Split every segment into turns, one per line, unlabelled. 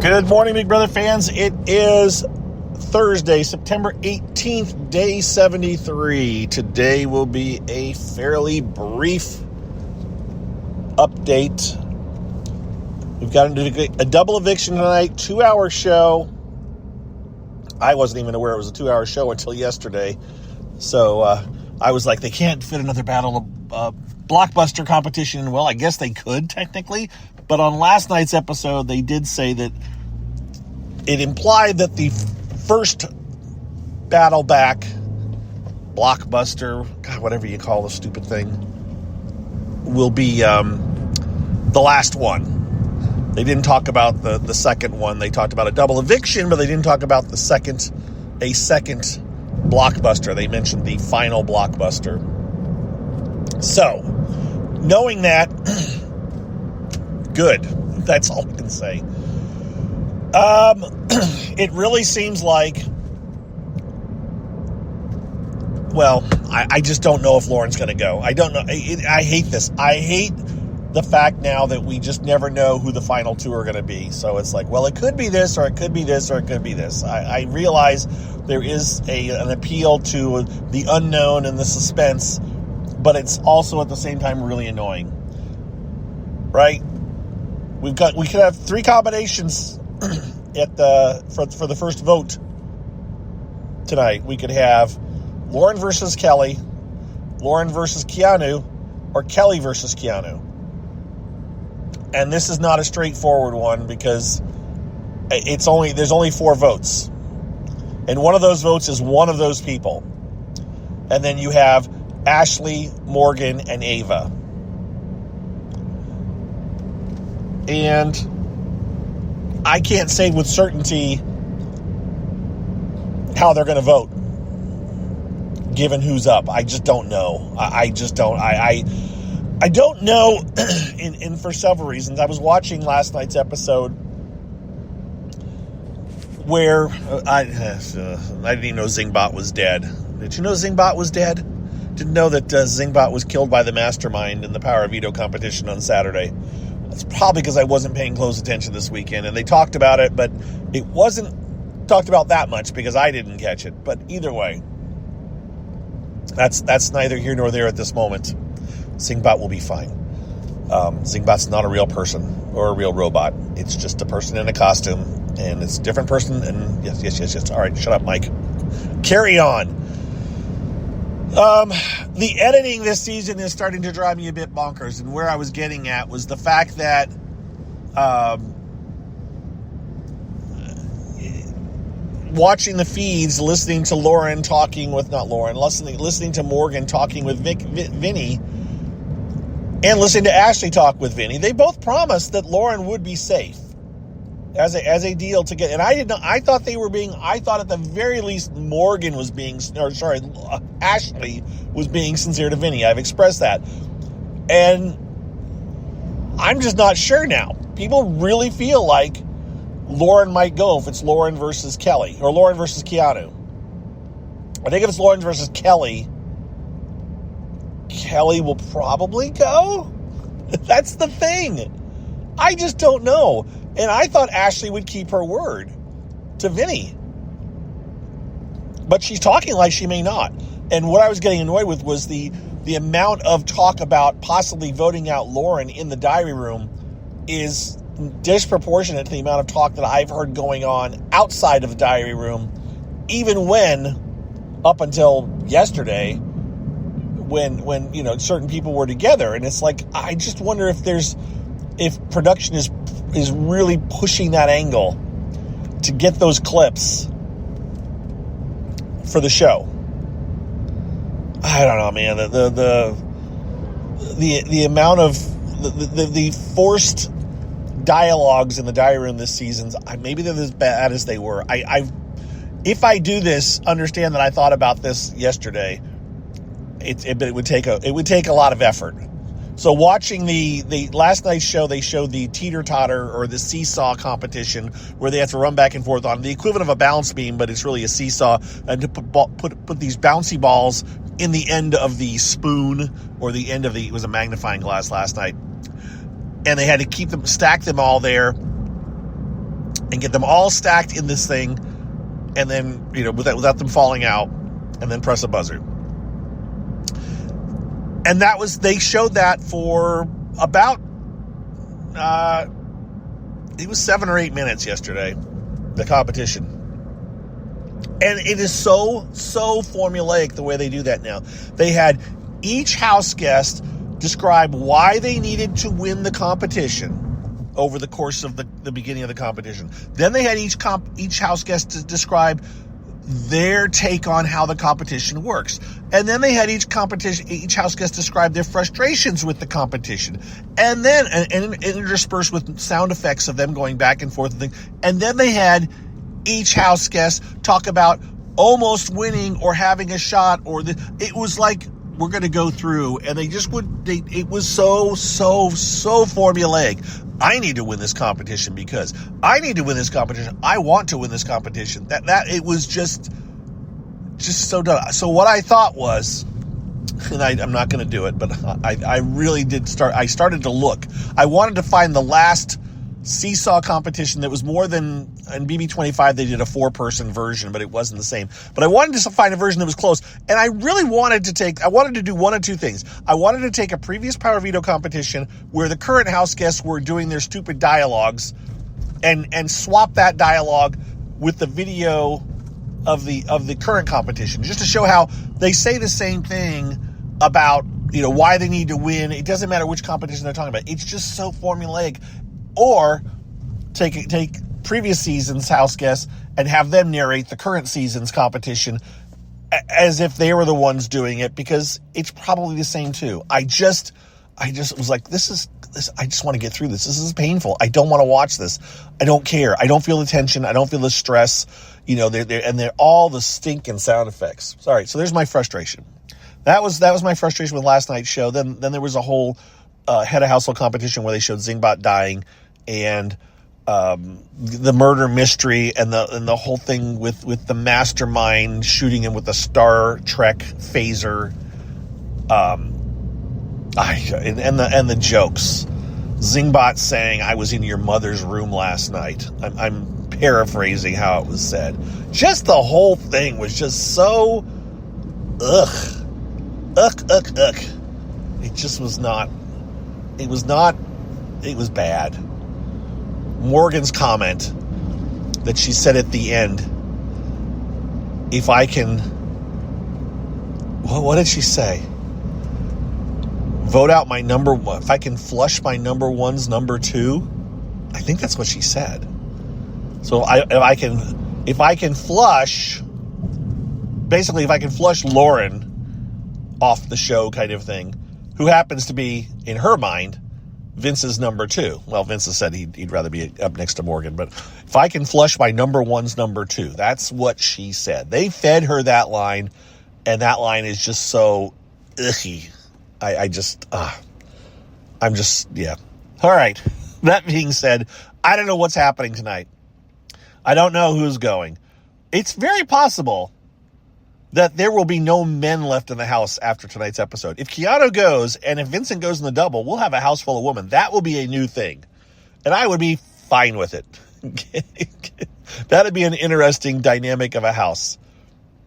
Good morning, Big Brother fans. It is Thursday, September 18th, day 73. Today will be a fairly brief update. We've got a double eviction tonight, 2-hour show. I wasn't even aware it was a 2-hour show until yesterday. So I was like, they can't fit another battle of blockbuster competition. Well, I guess they could technically. But on last night's episode, they did say that it implied that the first battle back, blockbuster, God, whatever you call the stupid thing, will be the last one. They didn't talk about the second one. They talked about a double eviction, but they didn't talk about a second blockbuster. They mentioned the final blockbuster. So, knowing that, good. That's all I can say. It really seems like, well, I just don't know if Lauren's going to go. I don't know. I hate this. I hate the fact now that we just never know who the final two are going to be. So it's like, well, it could be this, or it could be this, or it could be this. I realize there is an appeal to the unknown and the suspense, but it's also at the same time really annoying, right? We could have three combinations for the first vote tonight. We could have Lauren versus Kelly, Lauren versus Keanu, or Kelly versus Keanu. And this is not a straightforward one because there's only 4 votes. And one of those votes is one of those people. And then you have Ashley, Morgan, and Ava. And I can't say with certainty how they're going to vote, given who's up. I just don't know. I just don't. I don't know, and for several reasons. I was watching last night's episode where I didn't even know Zingbot was dead. Did you know Zingbot was dead? Didn't know that Zingbot was killed by the mastermind in the Power of Veto competition on Saturday. It's probably because I wasn't paying close attention this weekend, and they talked about it, but it wasn't talked about that much because I didn't catch it. But either way, that's neither here nor there at this moment. Zingbot will be fine. Zingbot's not a real person or a real robot. It's just a person in a costume, and it's a different person. And yes. All right, shut up, Mike. Carry on. The editing this season is starting to drive me a bit bonkers, and where I was getting at was the fact that watching the feeds, listening to Lauren talking with, not Lauren, listening to Morgan talking with Vinny, and listening to Ashley talk with Vinny, they both promised that Lauren would be safe as a deal to get, and I thought at the very least Ashley was being sincere to Vinny. I've expressed that. And I'm just not sure now. People really feel like Lauren might go if it's Lauren versus Kelly, or Lauren versus Keanu. I think if it's Lauren versus Kelly, Kelly will probably go. That's the thing. I just don't know. And I thought Ashley would keep her word to Vinny. But she's talking like she may not. And what I was getting annoyed with was the amount of talk about possibly voting out Lauren in the diary room is disproportionate to the amount of talk that I've heard going on outside of the diary room, even when, up until yesterday, when certain people were together. And it's like, I just wonder if production is really pushing that angle to get those clips for the show. I don't know, man. The amount of the forced dialogues in the diary room this season, maybe they're as bad as they were. If I do this, understand that I thought about this yesterday. But it would take a lot of effort. So watching the last night's show, they showed the teeter-totter or the seesaw competition where they have to run back and forth on the equivalent of a balance beam, but it's really a seesaw, and to put these bouncy balls in the end of the spoon or the end of it was a magnifying glass last night. And they had to stack them all there. and get them all stacked in this thing, and then, without them falling out, and then press a buzzer. And they showed that for about, it was 7 or 8 minutes yesterday, the competition. And it is so formulaic the way they do that now. They had each house guest describe why they needed to win the competition over the course of the beginning of the competition. Then they had each house guest to describe their take on how the competition works. And then they had each house guest describe their frustrations with the competition. And then, and interspersed with sound effects of them going back and forth. And then they had each house guest talk about almost winning or having a shot, it was like, we're going to go through, and it was so formulaic. I need to win this competition because I need to win this competition. I want to win this competition. That it was just so done. So what I thought was, and I'm not going to do it, but I really did I started to look. I wanted to find the last seesaw competition that was more than, in BB25 they did a 4-person version, but it wasn't the same. But I wanted to find a version that was close, and I really wanted to do one of two things. I wanted to take a previous Power Veto competition where the current house guests were doing their stupid dialogues and swap that dialogue with the video of the current competition, just to show how they say the same thing about, why they need to win. It doesn't matter which competition they're talking about. It's just so formulaic. Or take previous season's house guests and have them narrate the current season's competition as if they were the ones doing it, because it's probably the same too. I just was like, this. I just want to get through this. This is painful. I don't want to watch this. I don't care. I don't feel the tension. I don't feel the stress. They're all the stink and sound effects. Sorry. So there's my frustration. That was my frustration with last night's show. Then there was a whole head of household competition where they showed Zingbot dying, and the murder mystery, and the whole thing with the mastermind shooting him with a Star Trek phaser, and the jokes. Zingbot saying, "I was in your mother's room last night." I'm paraphrasing how it was said. Just the whole thing was just so ugh. It just was not. It was bad. Morgan's comment that she said at the end, if I can, what did she say? Vote out my number one. If I can flush my number one's number two. I think that's what she said. So if I can flush, basically if I can flush Lauren off the show kind of thing, who happens to be, in her mind, Vince's number two. Well, Vince has said he'd rather be up next to Morgan, but if I can flush my number one's number two, that's what she said. They fed her that line, and that line is just so icky. I'm just, yeah. All right. That being said, I don't know what's happening tonight. I don't know who's going. It's very possible that there will be no men left in the house after tonight's episode. If Keanu goes, and if Vincent goes in the double, we'll have a house full of women. That will be a new thing. And I would be fine with it. That'd be an interesting dynamic of a house,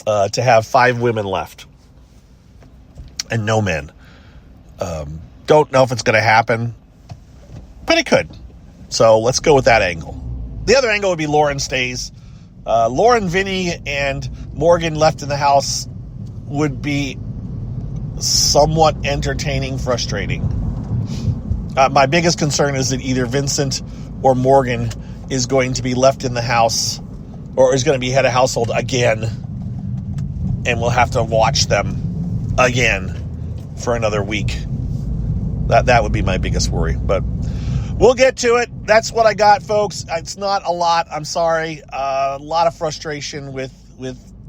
to have 5 women left and no men. Don't know if it's going to happen, but it could. So let's go with that angle. The other angle would be Lauren stays. Lauren, Vinny, and Morgan left in the house would be somewhat entertaining, frustrating. My biggest concern is that either Vincent or Morgan is going to be left in the house, or is going to be head of household again, and we'll have to watch them again for another week. That would be my biggest worry, but we'll get to it. That's what I got, folks. It's not a lot. I'm sorry. A lot of frustration with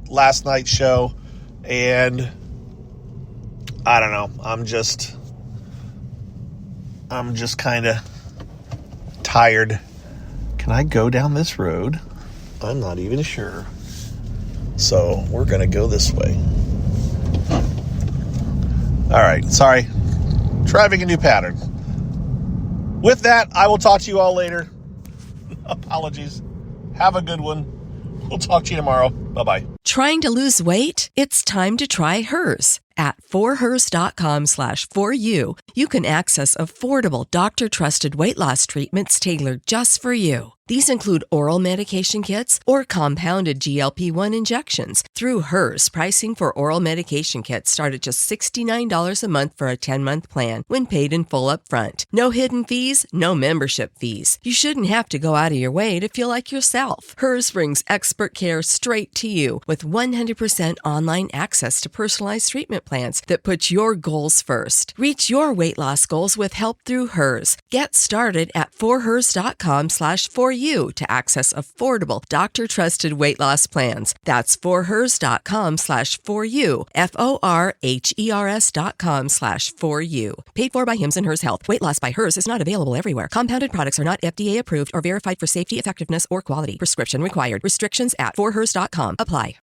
last night's show, and I don't know. I'm just kind of tired. Can I go down this road? I'm not even sure. So we're going to go this way. All right. Sorry. Driving a new pattern. With that, I will talk to you all later. Apologies. Have a good one. We'll talk to you tomorrow. Bye-bye.
Trying to lose weight? It's time to try Hers. At forhers.com/4u, you can access affordable, doctor-trusted weight loss treatments tailored just for you. These include oral medication kits or compounded GLP-1 injections. Through Hers, pricing for oral medication kits start at just $69 a month for a 10-month plan when paid in full up front. No hidden fees, no membership fees. You shouldn't have to go out of your way to feel like yourself. Hers brings expert care straight to you with 100% online access to personalized treatment plans that put your goals first. Reach your weight loss goals with help through Hers. Get started at forhers.com/4u to access affordable, doctor-trusted weight loss plans. That's forhers.com/4u, forhers.com/4u. Paid for by Hims and Hers Health. Weight loss by Hers is not available everywhere. Compounded products are not FDA approved or verified for safety, effectiveness, or quality. Prescription required. Restrictions at forhers.com apply.